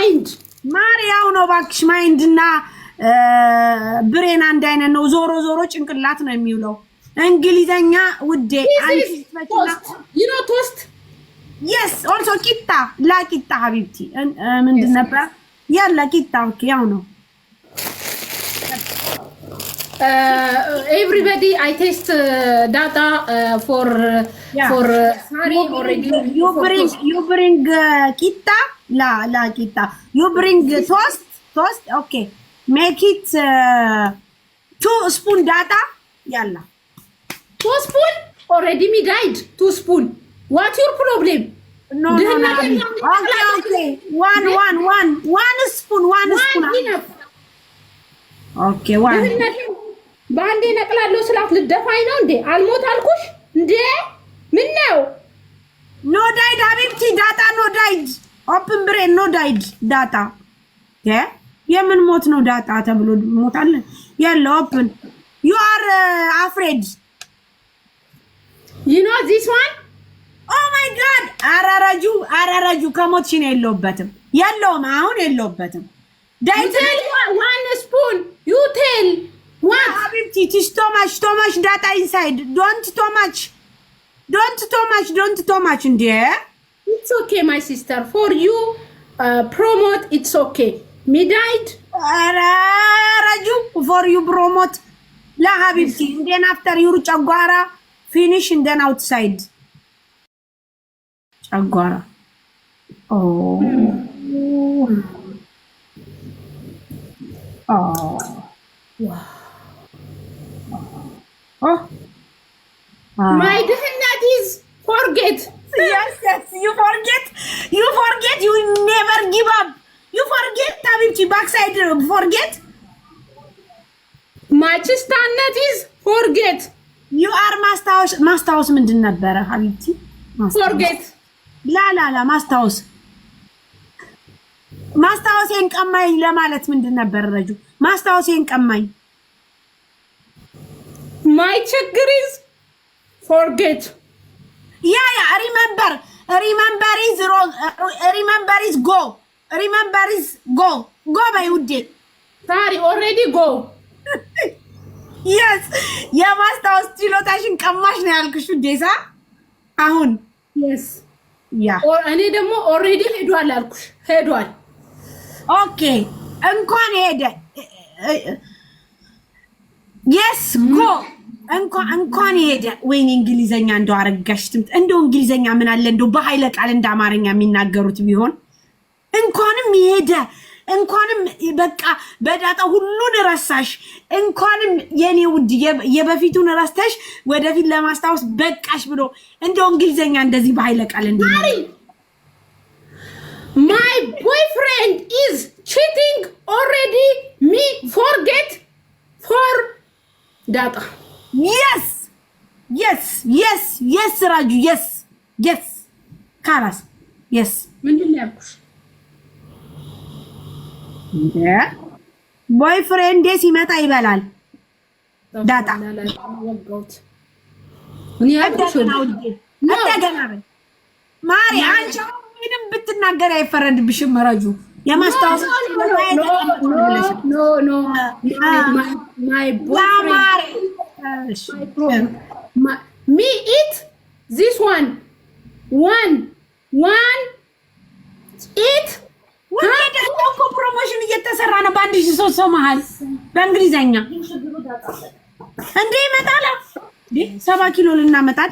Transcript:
ማይንድ ማርያው ነው ባክሽ። ማይንድና ብሬን አንድ አይነት ነው። ዞሮ ዞሮ ጭንቅላት ነው የሚውለው። እንግሊዘኛ ውዴ አንቺ you know toast yes also ቂጣ ላቂጣ ሀቢብቲ ምንድን ነበር ያላ ቂጣ ኦኬ ያው ነው everybody I taste data for sorry already you bring ቂጣ la ቂጣ you bring toast okay make it 2 spoon data yalla 2 spoon already me died 2 spoon what your problem no okay one spoon enough okay one ባንዴ ነቅላለሁ ስላት ልደፋኝ ነው እንዴ አልሞት አልኩሽ እንዴ ምን ነው no died ሀቢብቲ data no died open brain no died data የምን ሞት ነው ዳታ ተብሎ ሞታለ ያለ open you are afraid you know this one oh my god አራራጁ ከሞትሽ ነው የለውበትም ያለውም አሁን የለውበትም died one spoon you tell what ሀቢብቲ too much data inside don't too much እንዴ it's okay my sister for you promote it's okay me died raju for you promote la habibti then after you chagwara finish and then outside chagwara oh wow my dehnet is forget yes you forget you never give up you forget tabibti backside forget my chistanet is forget you are ማስታወስ ምንድን ነበር ሀቢብቲ forget ላ ማስታወሴን ቀማኝ ለማለት ምንድን ነበር ረጁ ማስታወሴን ቀማኝ my ችግር is forget remember is wrong remember is go by ውዴ sorry already go yes የማስታወስ ችሎታሽን ቀማሽ ነው ያልኩሽ ውዴሳ አሁን yes እኔ ደግሞ already ሄዷል አልኩሽ ሄዷል ኦኬ እንኳን ሄደ yes go እንኳን ሄደ ወይኔ እንግሊዘኛ እንደው አረጋሽትም እንደው እንግሊዘኛ ምን አለ እንደው በኃይለ ቃል እንደ አማርኛ የሚናገሩት ቢሆን እንኳንም ሄደ እንኳንም በቃ በዳታ ሁሉን ረሳሽ እንኳንም የኔ ውድ የበፊቱን ረስተሽ ወደፊት ለማስታወስ በቃሽ ብሎ እንደው እንግሊዘኛ እንደዚህ በኃይለ ቃል እንደ my boyfriend is cheating already me forget for data yes ራጁ yes ካላስ yes ምንድን ነው ያልኩሽ ቦይፍሬንድ ሲመጣ ይበላል ዳታ እኔ ያልኩሽ እንደገና ማሪ አንቺ ምንም ብትናገር አይፈረድብሽም ራጁ የማስታወስ no my boyfriend me eat this one eat ወደ ፕሮሞሽን እየተሰራ ነው በአንድ ሺህ ሰው መሃል በእንግሊዘኛ እንዴ ይመጣላ 7 ኪሎ ልናመጣት